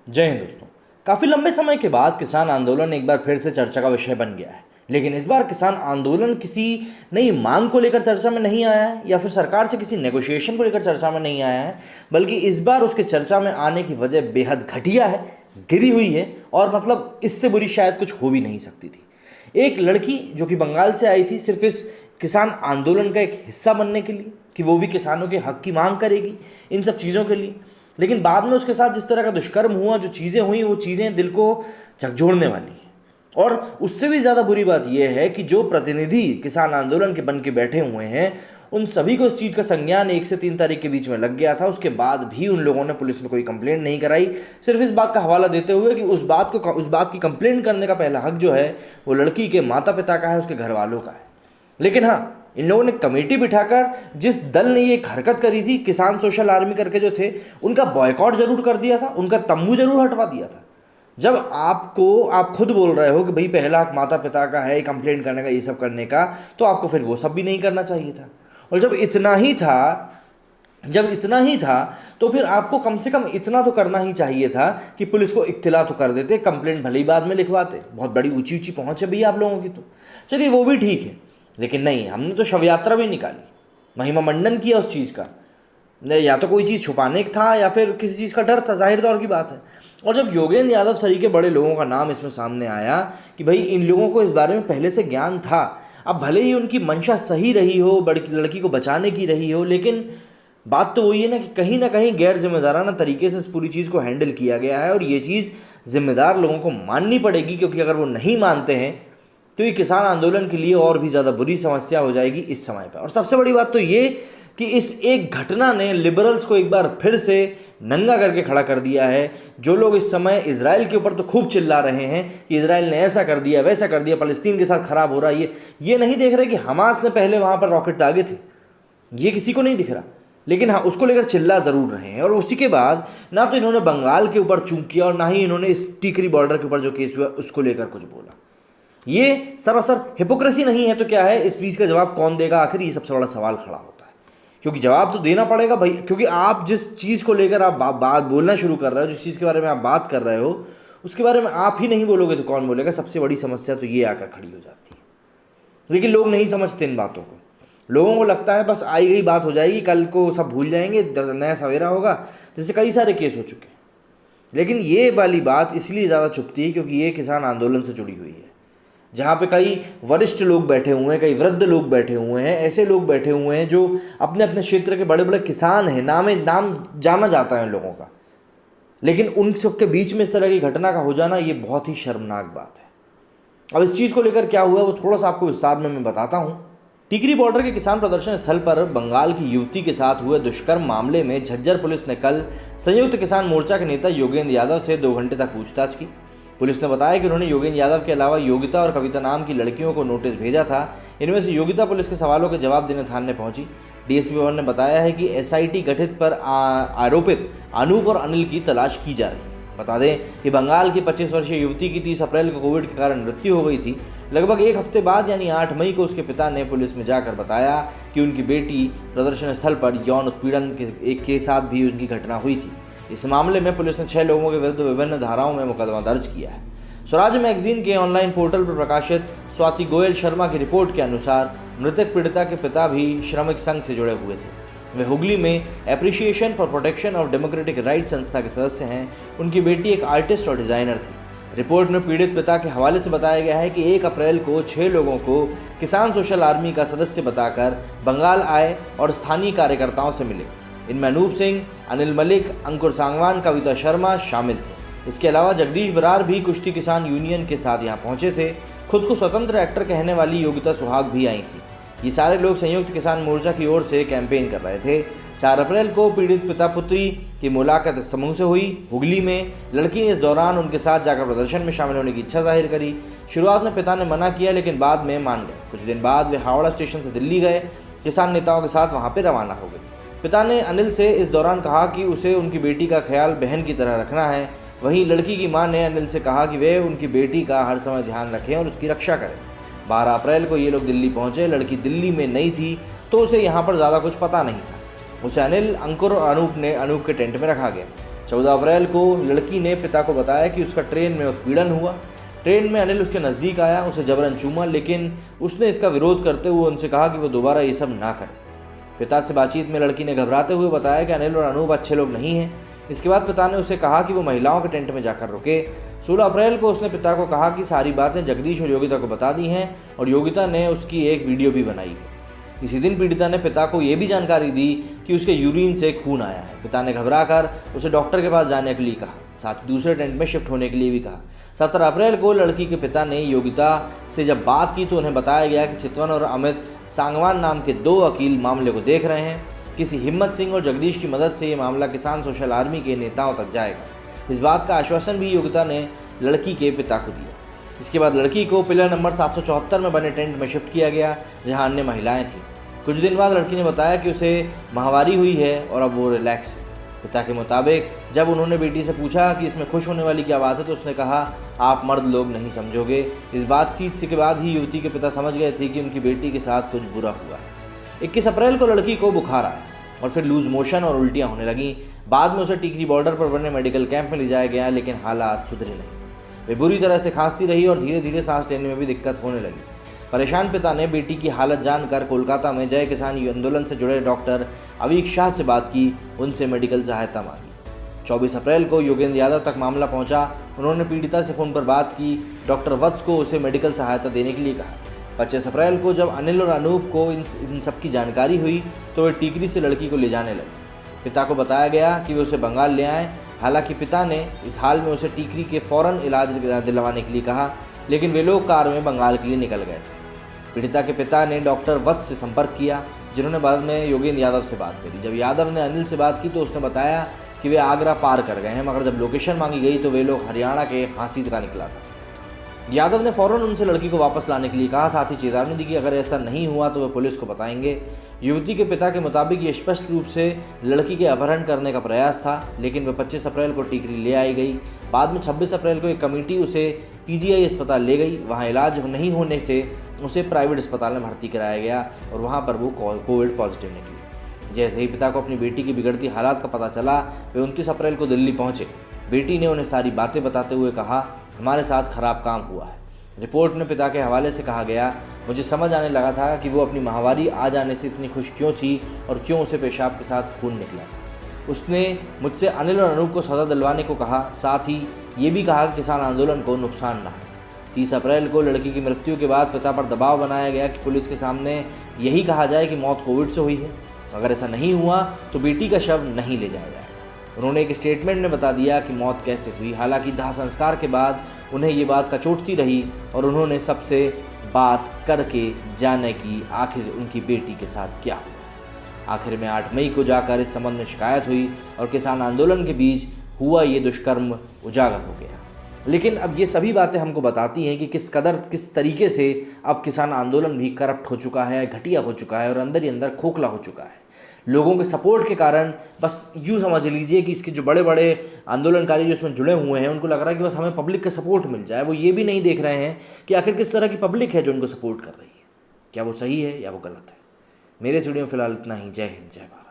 जय हिंद दोस्तों। काफ़ी लंबे समय के बाद किसान आंदोलन एक बार फिर से चर्चा का विषय बन गया है। लेकिन इस बार किसान आंदोलन किसी नई मांग को लेकर चर्चा में नहीं आया है या फिर सरकार से किसी नेगोशिएशन को लेकर चर्चा में नहीं आया है, बल्कि इस बार उसके चर्चा में आने की वजह बेहद घटिया है, गिरी हुई है और मतलब इससे बुरी शायद कुछ हो भी नहीं सकती थी। एक लड़की जो कि बंगाल से आई थी सिर्फ इस किसान आंदोलन का एक हिस्सा बनने के लिए कि वो भी किसानों के हक की मांग करेगी, इन सब चीज़ों के लिए। लेकिन बाद में उसके साथ जिस तरह का दुष्कर्म हुआ, जो चीज़ें हुई, वो चीज़ें दिल को झकझोरने वाली हैं। और उससे भी ज़्यादा बुरी बात यह है कि जो प्रतिनिधि किसान आंदोलन के बन के बैठे हुए हैं, उन सभी को इस चीज़ का संज्ञान 1 से 3 तारीख के बीच में लग गया था। उसके बाद भी उन लोगों ने पुलिस में कोई कंप्लेंट नहीं कराई, सिर्फ इस बात का हवाला देते हुए कि उस बात की कंप्लेंट करने का पहला हक जो है वो लड़की के माता पिता का है, उसके घर वालों का है। लेकिन हाँ, इन लोगों ने कमेटी बिठाकर जिस दल ने ये एक हरकत करी थी, किसान सोशल आर्मी करके जो थे, उनका बॉयकॉट जरूर कर दिया था, उनका तंबू जरूर हटवा दिया था। जब आप खुद बोल रहे हो कि भाई पहला हक माता पिता का है कंप्लेंट करने का, ये सब करने का, तो आपको फिर वो सब भी नहीं करना चाहिए था। और जब इतना ही था तो फिर आपको कम से कम इतना तो करना ही चाहिए था कि पुलिस को इत्तला तो कर देते, कंप्लेंट भले ही बाद में लिखवाते। बहुत बड़ी ऊंची ऊंची पहुंच है भैया आप लोगों की, तो चलिए वो भी ठीक है। लेकिन नहीं, हमने तो शव यात्रा भी निकाली, महिमा मंडन किया उस चीज़ का। या तो कोई चीज़ छुपाने का था या फिर किसी चीज़ का डर था, जाहिर तौर की बात है। और जब योगेंद्र यादव सरी के बड़े लोगों का नाम इसमें सामने आया कि भाई इन लोगों को इस बारे में पहले से ज्ञान था, अब भले ही उनकी मंशा सही रही हो, बड़ी लड़की को बचाने की रही हो, लेकिन बात तो वही है ना कि ना कहीं गैर जिम्मेदाराना तरीके से इस पूरी चीज़ को हैंडल किया गया है। और ये चीज़ जिम्मेदार लोगों को माननी पड़ेगी, क्योंकि अगर वो नहीं मानते हैं तो ये किसान आंदोलन के लिए और भी ज़्यादा बुरी समस्या हो जाएगी इस समय पर। और सबसे बड़ी बात तो ये कि इस एक घटना ने लिबरल्स को एक बार फिर से नंगा करके खड़ा कर दिया है। जो लोग इस समय इजराइल के ऊपर तो खूब चिल्ला रहे हैं कि इजराइल ने ऐसा कर दिया, वैसा कर दिया, फ़लस्तीन के साथ खराब हो रहा है, ये नहीं देख रहे कि हमास ने पहले वहाँ पर रॉकेट दागे थे। ये किसी को नहीं दिख रहा, लेकिन हाँ, उसको लेकर चिल्ला ज़रूर रहे हैं। और उसी के बाद ना तो इन्होंने बंगाल के ऊपर चूक किया और ना ही इन्होंने इस टीकरी बॉर्डर के ऊपर जो केस हुआ उसको लेकर कुछ बोला। ये सरासर हिपोक्रेसी नहीं है तो क्या है? इस बीच का जवाब कौन देगा आखिर? ये सबसे बड़ा सवाल खड़ा होता है, क्योंकि जवाब तो देना पड़ेगा भाई। क्योंकि आप जिस चीज़ को लेकर आप बात बोलना शुरू कर रहे हो, जिस चीज़ के बारे में आप बात कर रहे हो, उसके बारे में आप ही नहीं बोलोगे तो कौन बोलेगा? सबसे बड़ी समस्या तो ये आकर खड़ी हो जाती है। लेकिन लोग नहीं समझते इन बातों को। लोगों को लगता है बस आई गई बात हो जाएगी, कल को सब भूल जाएंगे, नया सवेरा होगा, जैसे कई सारे केस हो चुके हैं। लेकिन ये वाली बात इसलिए ज़्यादा चुभती है क्योंकि ये किसान आंदोलन से जुड़ी हुई है, जहाँ पे कई वरिष्ठ लोग बैठे हुए हैं, कई वृद्ध लोग बैठे हुए हैं, ऐसे लोग बैठे हुए हैं जो अपने अपने क्षेत्र के बड़े बड़े किसान हैं, नाम जाना जाता है इन लोगों का। लेकिन उन सबके बीच में इस तरह की घटना का हो जाना, ये बहुत ही शर्मनाक बात है। अब इस चीज़ को लेकर क्या हुआ वो थोड़ा सा आपको विस्तार में मैं बताता हूँ। टिकरी बॉर्डर के किसान प्रदर्शन स्थल पर बंगाल की युवती के साथ हुए दुष्कर्म मामले में झज्जर पुलिस ने कल संयुक्त किसान मोर्चा के नेता योगेंद्र यादव से 2 घंटे तक पूछताछ की। पुलिस ने बताया कि उन्होंने योगेंद्र यादव के अलावा योगिता और कविता नाम की लड़कियों को नोटिस भेजा था। इनमें से योगिता पुलिस के सवालों के जवाब देने थाने पहुंची। डीएसपी भवन ने बताया है कि एसआईटी गठित पर आरोपित अनूप और अनिल की तलाश की जा रही है। बता दें कि बंगाल की 25 वर्षीय युवती की 30 अप्रैल को कोविड के कारण मृत्यु हो गई थी। लगभग 1 हफ्ते बाद यानी 8 मई को उसके पिता ने पुलिस में जाकर बताया कि उनकी बेटी प्रदर्शन स्थल पर यौन उत्पीड़न के साथ भी उनकी घटना हुई थी। इस मामले में पुलिस ने 6 लोगों के विरुद्ध विभिन्न धाराओं में मुकदमा दर्ज किया है। स्वराज मैगजीन के ऑनलाइन पोर्टल पर प्रकाशित स्वाति गोयल शर्मा की रिपोर्ट के अनुसार मृतक पीड़िता के पिता भी श्रमिक संघ से जुड़े हुए थे। वे हुगली में appreciation for protection of democratic right संस्था के सदस्य हैं। उनकी बेटी एक आर्टिस्ट और डिज़ाइनर थी। रिपोर्ट में पीड़ित पिता के हवाले से बताया गया है कि 1 अप्रैल को 6 लोगों को किसान सोशल आर्मी का सदस्य बताकर बंगाल आए और स्थानीय कार्यकर्ताओं से मिले। इनमें अनूप सिंह, अनिल मलिक, अंकुर सांगवान, कविता शर्मा शामिल थे। इसके अलावा जगदीश बरार भी कुश्ती किसान यूनियन के साथ यहाँ पहुँचे थे। खुद को स्वतंत्र एक्टर कहने वाली योगिता सुहाग भी आई थी। ये सारे लोग संयुक्त किसान मोर्चा की ओर से कैंपेन कर रहे थे। 4 अप्रैल को पीड़ित पिता पुत्री की मुलाकात इस समूह से हुई। हुगली में लड़की ने इस दौरान उनके साथ जाकर प्रदर्शन में शामिल होने की इच्छा जाहिर करी। शुरुआत में पिता ने मना किया, लेकिन बाद में मान गए। कुछ दिन बाद वे हावड़ा स्टेशन से दिल्ली गए, किसान नेताओं के साथ वहाँ पर रवाना हो गए। पिता ने अनिल से इस दौरान कहा कि उसे उनकी बेटी का ख्याल बहन की तरह रखना है। वहीं लड़की की मां ने अनिल से कहा कि वे उनकी बेटी का हर समय ध्यान रखें और उसकी रक्षा करें। 12 अप्रैल को ये लोग दिल्ली पहुंचे। लड़की दिल्ली में नहीं थी तो उसे यहाँ पर ज़्यादा कुछ पता नहीं था। उसे अनिल, अंकुर और अनूप के टेंट में रखा गया। 14 अप्रैल को लड़की ने पिता को बताया कि उसका ट्रेन में उत्पीड़न हुआ। ट्रेन में अनिल उसके नज़दीक आया, उसे जबरन चूमा, लेकिन उसने इसका विरोध करते हुए उनसे कहा कि वो दोबारा ये सब ना करे। पिता से बातचीत में लड़की ने घबराते हुए बताया कि अनिल और अनूप अच्छे लोग नहीं हैं। इसके बाद पिता ने उसे कहा कि वो महिलाओं के टेंट में जाकर रुके। 16 अप्रैल को उसने पिता को कहा कि सारी बातें जगदीश और योगिता को बता दी हैं और योगिता ने उसकी एक वीडियो भी बनाई है। इसी दिन पीड़िता ने पिता को ये भी जानकारी दी कि उसके यूरिन से खून आया है। पिता ने घबराकर उसे डॉक्टर के पास जाने के लिए कहा, साथ ही दूसरे टेंट में शिफ्ट होने के लिए भी कहा। 17 अप्रैल को लड़की के पिता ने योगिता से जब बात की तो उन्हें बताया गया कि चितवन और अमित सांगवान नाम के 2 वकील मामले को देख रहे हैं। किसी हिम्मत सिंह और जगदीश की मदद से ये मामला किसान सोशल आर्मी के नेताओं तक जाएगा। इस बात का आश्वासन भी योगिता ने लड़की के पिता को दिया। इसके बाद लड़की को पिलर नंबर 774 में बने टेंट में शिफ्ट किया गया, जहां अन्य महिलाएं थीं। कुछ दिन बाद लड़की ने बताया कि उसे माहवारी हुई है और अब वो रिलैक्स है। पिता के मुताबिक जब उन्होंने बेटी से पूछा कि इसमें खुश होने वाली क्या बात है तो उसने कहा, आप मर्द लोग नहीं समझोगे। इस बातचीत के बाद ही युवती के पिता समझ गए थे कि उनकी बेटी के साथ कुछ बुरा हुआ है। 21 अप्रैल को लड़की को बुखार आया और फिर लूज मोशन और उल्टियाँ होने लगीं। बाद में उसे टिकरी बॉर्डर पर बने मेडिकल कैंप में ले जाया गया, लेकिन हालात सुधरे नहीं। वे बुरी तरह से खांसती रही और धीरे धीरे सांस लेने में भी दिक्कत होने लगी। परेशान पिता ने बेटी की हालत जानकर कोलकाता में जय किसान आंदोलन से जुड़े डॉक्टर अवीक शाह से बात की, उनसे मेडिकल सहायता मांगी। 24 अप्रैल को योगेंद्र यादव तक मामला पहुंचा। उन्होंने पीड़िता से फ़ोन पर बात की, डॉक्टर वत्स को उसे मेडिकल सहायता देने के लिए कहा। 25 अप्रैल को जब अनिल और अनूप को इन सब की जानकारी हुई तो वे टीकरी से लड़की को ले जाने लगे। पिता को बताया गया कि वे उसे बंगाल ले आएँ। हालांकि पिता ने इस हाल में उसे टीकरी के फ़ौरन इलाज दिलवाने के लिए कहा, लेकिन वे लोग कार में बंगाल के लिए निकल गए थे। पीड़िता के पिता ने डॉक्टर वत्स से संपर्क किया, जिन्होंने बाद में योगेंद्र यादव से बात करी। जब यादव ने अनिल से बात की तो उसने बताया कि वे आगरा पार कर गए हैं, मगर जब लोकेशन मांगी गई तो वे लोग हरियाणा के फांसी का निकला था। यादव ने फ़ौरन उनसे लड़की को वापस लाने के लिए कहा, साथ ही चेतावनी दी कि अगर ऐसा नहीं हुआ तो वे पुलिस को बताएंगे। युवती के पिता के मुताबिक ये स्पष्ट रूप से लड़की के अपहरण करने का प्रयास था, लेकिन वह 25 अप्रैल को टीकरी ले आई गई। बाद में 26 अप्रैल को एक कमेटी उसे पीजीआई अस्पताल ले गई। वहाँ इलाज नहीं होने से उसे प्राइवेट अस्पताल में भर्ती कराया गया और वहाँ पर वो कोविड पॉजिटिव निकली। जैसे ही पिता को अपनी बेटी की बिगड़ती हालात का पता चला, वे 29 अप्रैल को दिल्ली पहुँचे। बेटी ने उन्हें सारी बातें बताते हुए कहा, हमारे साथ खराब काम हुआ है। रिपोर्ट में पिता के हवाले से कहा गया, मुझे समझ आने लगा था कि वो अपनी माहवारी आ जाने से इतनी खुश क्यों थी और क्यों उसे पेशाब के साथ खून निकला था। उसने मुझसे अनिल और अनूप को सज़ा दिलवाने को कहा, साथ ही ये भी कहा कि किसान आंदोलन को नुकसान ना हो। 30 अप्रैल को लड़की की मृत्यु के बाद पिता पर दबाव बनाया गया कि पुलिस के सामने यही कहा जाए कि मौत कोविड से हुई है। अगर ऐसा नहीं हुआ तो बेटी का शव नहीं ले जाया जाएगा। उन्होंने एक स्टेटमेंट में बता दिया कि मौत कैसे हुई। हालांकि दाह संस्कार के बाद उन्हें ये बात कचोटती रही और उन्होंने सबसे बात करके जाने की आखिर उनकी बेटी के साथ क्या हुआ। आखिर में 8 मई को जाकर इस संबंध में शिकायत हुई और किसान आंदोलन के बीच हुआ ये दुष्कर्म उजागर हो गया। लेकिन अब ये सभी बातें हमको बताती हैं कि किस तरीके से अब किसान आंदोलन भी करप्ट हो चुका है, घटिया हो चुका है और अंदर ही अंदर खोखला हो चुका है। लोगों के सपोर्ट के कारण बस यूँ समझ लीजिए कि इसके जो बड़े बड़े आंदोलनकारी जो इसमें जुड़े हुए हैं उनको लग रहा है कि बस हमें पब्लिक का सपोर्ट मिल जाए। वो ये भी नहीं देख रहे हैं कि आखिर किस तरह की पब्लिक है जो उनको सपोर्ट कर रही है, क्या वो सही है या वो गलत है। मेरे इस वीडियो में फिलहाल इतना ही। जय हिंद, जय भारत।